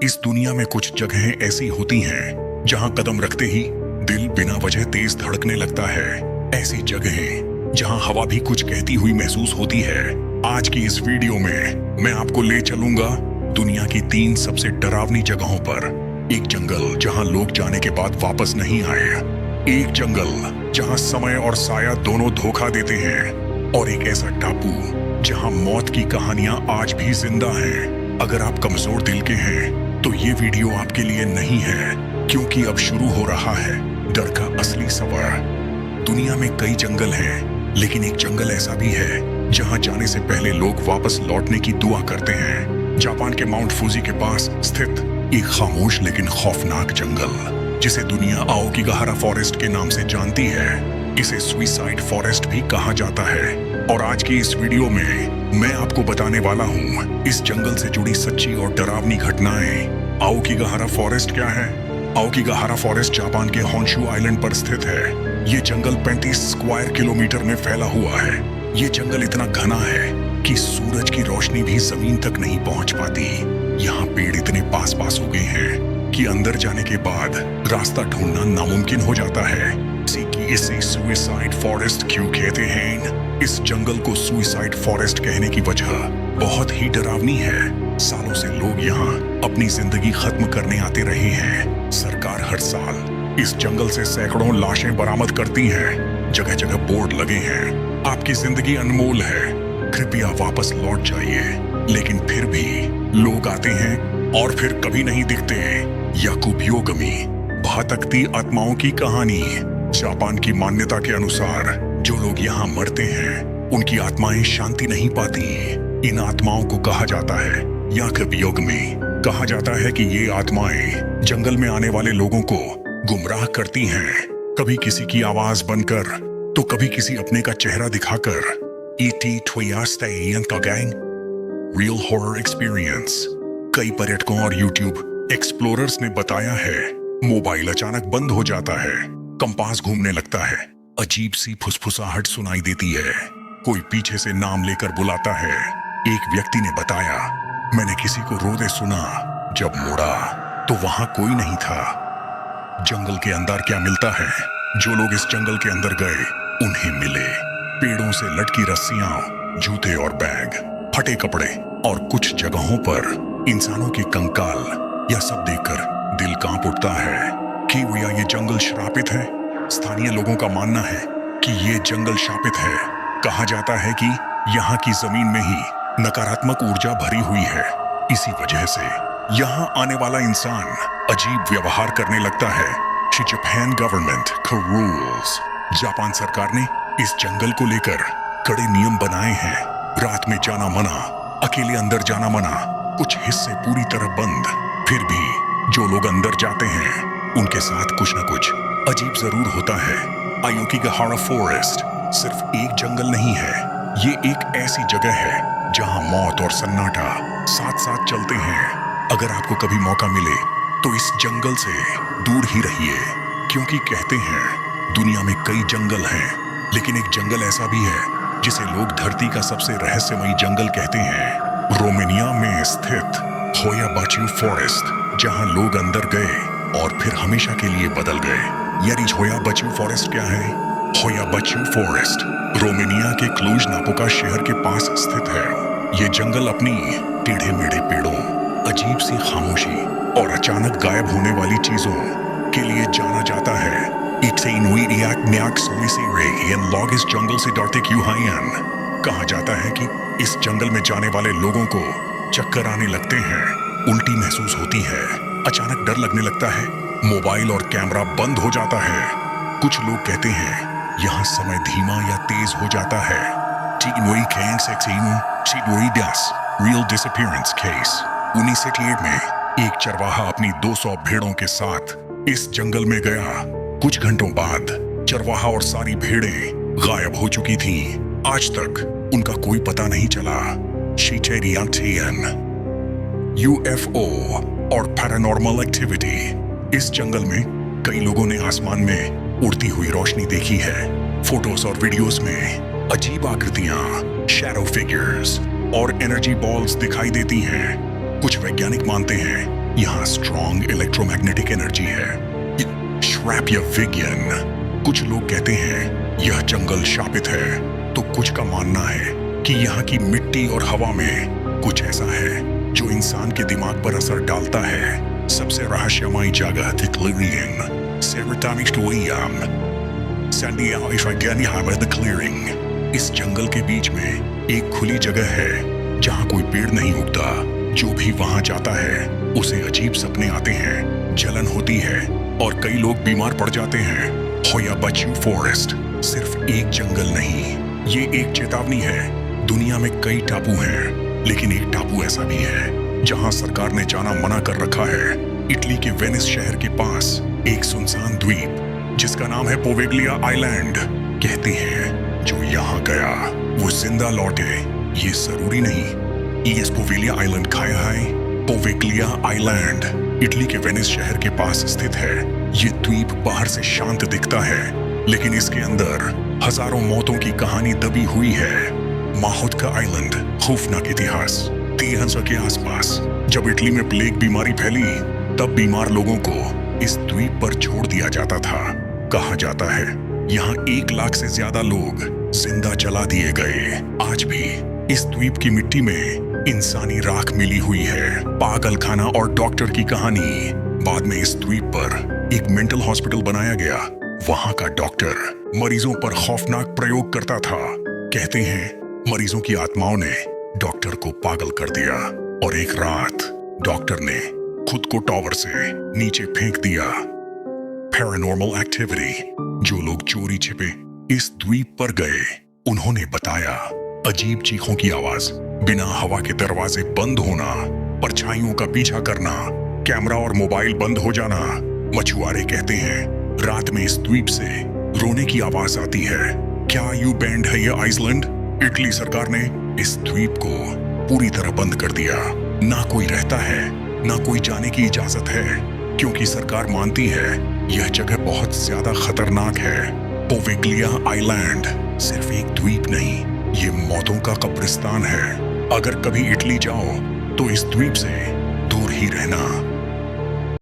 इस दुनिया में कुछ जगहें ऐसी होती हैं जहां कदम रखते ही दिल बिना वजह तेज धड़कने लगता है। ऐसी जगहें जहां हवा भी कुछ कहती हुई महसूस होती है। आज की इस वीडियो में मैं आपको ले चलूंगा दुनिया की 3 सबसे डरावनी जगहों पर। एक जंगल जहां लोग जाने के बाद वापस नहीं आए, एक जंगल जहां समय और साया दोनों धोखा देते हैं, और एक ऐसा टापू जहां मौत की कहानियां आज भी जिंदा हैं। अगर आप कमजोर दिल के हैं तो ये वीडियो आपके लिए नहीं है, क्योंकि अब शुरू हो रहा है डर का असली सफर। दुनिया में कई जंगल हैं, लेकिन एक जंगल ऐसा भी है जहां जाने से पहले लोग वापस लौटने की दुआ करते हैं। जापान के माउंट फूजी के पास स्थित एक खामोश लेकिन खौफनाक जंगल, जिसे दुनिया आओकीगाहरा फॉरेस्ट के नाम से जानती है। इसे सुइसाइड फॉरेस्ट भी कहा जाता है, और आज की इस वीडियो में मैं आपको बताने वाला हूँ इस जंगल से जुड़ी सच्ची और डरावनी घटनाएं। आओकीगाहरा फॉरेस्ट क्या है? आओकीगाहरा फॉरेस्ट जापान के होन्शु आइलैंड पर स्थित है। ये जंगल 35 स्क्वायर किलोमीटर में फैला हुआ है। ये जंगल इतना घना है कि सूरज की रोशनी भी जमीन तक नहीं पहुंच पाती। यहाँ पेड़ इतने पास पास उगे हैं कि अंदर जाने के बाद रास्ता ढूंढना नामुमकिन हो जाता है। इसे सुइसाइड फॉरेस्ट क्यों कहते हैं? इस जंगल को सुइसाइड फॉरेस्ट कहने की वजह बहुत ही डरावनी है। सालों से लोग यहाँ अपनी जिंदगी खत्म करने आते रहे हैं। सरकार हर साल इस जंगल से सैकड़ों लाशें बरामद करती है। जगह जगह बोर्ड लगे हैं, आपकी जिंदगी अनमोल है, कृपया वापस लौट जाइए। लेकिन फिर भी लोग आते हैं और फिर कभी नहीं दिखते। याकूब योगमी, भटकती आत्माओं की कहानी। जापान की मान्यता के अनुसार जो लोग यहाँ मरते हैं उनकी आत्माएं शांति नहीं पाती। इन आत्माओं को कहा जाता है याकूब योगमी। कहा जाता है कि ये आत्माएं जंगल में आने वाले लोगों को गुमराह करती हैं, कभी किसी की आवाज बनकर तो कभी किसी अपने का चेहरा दिखाकर। Real horror experience. कई पर्यटकों और यूट्यूब एक्सप्लोरर्स ने बताया है मोबाइल अचानक बंद हो जाता है, कंपास घूमने लगता है, अजीब सी फुसफुसाहट सुनाई देती है, कोई पीछे से नाम लेकर बुलाता है। एक व्यक्ति ने बताया, मैंने किसी को रोते सुना, जब मुड़ा तो वहां कोई नहीं था। जंगल के अंदर क्या मिलता है? जो लोग इस जंगल के अंदर गए उन्हें मिले पेड़ों से लटकी रस्सियां, जूते और बैग, फटे कपड़े, और कुछ जगहों पर इंसानों के कंकाल। यह सब देखकर दिल कांप उठता है कि क्या ये जंगल श्रापित है? स्थानीय लोगों का मानना है कि ये जंगल शापित है। कहा जाता है कि यहाँ की जमीन में ही नकारात्मक ऊर्जा भरी हुई है। इसी वजह से यहाँ आने वाला इंसान अजीब व्यवहार करने लगता है। Japan government rules. जापान सरकार ने इस जंगल को लेकर कड़े नियम बनाए हैं। रात में जाना मना, अकेले अंदर जाना मना, कुछ हिस्से पूरी तरह बंद। फिर भी जो लोग अंदर जाते हैं उनके साथ कुछ न कुछ अजीब जरूर होता है। आओकीगाहरा फॉरेस्ट सिर्फ एक जंगल नहीं है, ये एक ऐसी जगह है जहां मौत और सन्नाटा साथ साथ चलते हैं। अगर आपको कभी मौका मिले तो इस जंगल से दूर ही रहिए, क्योंकि कहते हैं दुनिया में कई जंगल हैं, लेकिन एक जंगल ऐसा भी है जिसे लोग धरती का सबसे रहस्यमयी जंगल कहते हैं। रोमानिया में स्थित होया बाचू फॉरेस्ट, जहां लोग अंदर गए और फिर हमेशा के लिए बदल गए। यानी होया बाचू फॉरेस्ट क्या है? होया बाचू फॉरेस्ट रोमानिया के क्लूज नापोका शहर के पास स्थित है। ये जंगल अपनी टेढ़े मेढ़े पेड़ों, अजीब सी खामोशी और अचानक गायब होने वाली चीजों के लिए जाना जाता है। जंगल से डरते क्यों हैं? कहा जाता है कि इस जंगल में जाने वाले लोगों को चक्कर आने लगते हैं, उल्टी महसूस होती है, अचानक डर लगने लगता है, मोबाइल और कैमरा बंद हो जाता है। कुछ लोग कहते हैं यहाँ समय धीमा या तेज हो जाता है। Real disappearance case. 1968 में एक चरवाहा अपनी 200 भेड़ों के साथ इस जंगल में गया। कुछ घंटों बाद चरवाहा और सारी भेड़ें गायब हो चुकी थीं। आज तक उनका कोई पता नहीं चला। यूएफओ और पैरानॉर्मल एक्टिविटी। इस जंगल में कई लोगों ने आसमान में उड़ती हुई रोशनी देखी है। फोटोज और वीडियोस में अजीब आकृतियां, शैडो फिगर्स और एनर्जी बॉल्स दिखाई देती हैं। कुछ वैज्ञानिक मानते हैं यहाँ स्ट्रॉन्ग इलेक्ट्रोमैग्नेटिक एनर्जी है। श्रैप्यविगियन। कुछ लोग कहते हैं यह जंगल शापित है, तो कुछ का मानना है कि यहाँ की मिट्टी और हवा में कुछ ऐसा है जो इंसान के दिमाग पर असर डालता है। सबसे रहस्यमयी जगह द क्लीयरिंग। The clearing. इस जंगल के बीच में एक खुली जगह है जहाँ कोई पेड़ नहीं उगता। जो भी वहाँ जाता है उसे अजीब सपने आते हैं, जलन होती है और कई लोग बीमार पड़ जाते हैं। होया बच्चू फॉरेस्ट सिर्फ एक जंगल नहीं, ये एक चेतावनी है। दुनिया में कई टापू हैं, लेकिन एक टापू ऐसा भी है जहां सरकार ने जाना मना कर रखा है। इटली के वेनिस शहर के पास एक सुनसान द्वीप जिसका नाम है पोवेग्लिया आइलैंड। कहते हैं जो यहाँ गया वो जिंदा लौटे। ये जरूरी नहीं। ईएस पोवेलिया आइलैंड खाया है। पोवेग्लिया आइलैंड इटली के वेनिस शहर के पास स्थित है। ये द्वीप बाहर से शांत दिखता है, लेकिन इसके अंदर हजारों मौतों की कहानी दबी हुई है। माहुत का आइलैंड, खौफनाक इतिहास। 1300 के आसपास जब इटली में प्लेग बीमारी फैली, तब बीमार लोगों को इस द्वीप पर छोड़ दिया जाता था। कहा जाता है यहाँ 1 लाख से ज्यादा लोग जिंदा जला दिए गए। आज भी इस द्वीप की मिट्टी में इंसानी राख मिली हुई है। पागल खाना और डॉक्टर की कहानी। बाद में इस द्वीप पर एक मेंटल हॉस्पिटल बनाया गया। वहां का डॉक्टर मरीजों पर खौफनाक प्रयोग करता था। कहते हैं मरीजों की आत्माओं ने डॉक्टर को पागल कर दिया और एक रात डॉक्टर ने खुद को टॉवर से नीचे फेंक दिया। Paranormal activity. जो लोग चोरी छिपे इस द्वीप पर गए, उन्होंने बताया अजीब चीखों की आवाज, बिना हवा के दरवाजे बंद होना, परछाइयों का पीछा करना, कैमरा और मोबाइल बंद हो जाना। मछुआरे कहते हैं रात में इस द्वीप से रोने की आवाज आती है। क्या यू बैंड है ये आइसलैंड? इटली सरकार ने इस द्वीप को पूरी तरह बंद कर दिया। ना कोई रहता है, ना कोई जाने की इजाजत है, क्योंकि सरकार मानती है यह जगह बहुत ज्यादा खतरनाक है। पोवेग्लिया आइलैंड सिर्फ एक द्वीप नहीं, ये मौतों का कब्रिस्तान है। अगर कभी इटली जाओ तो इस द्वीप से दूर ही रहना।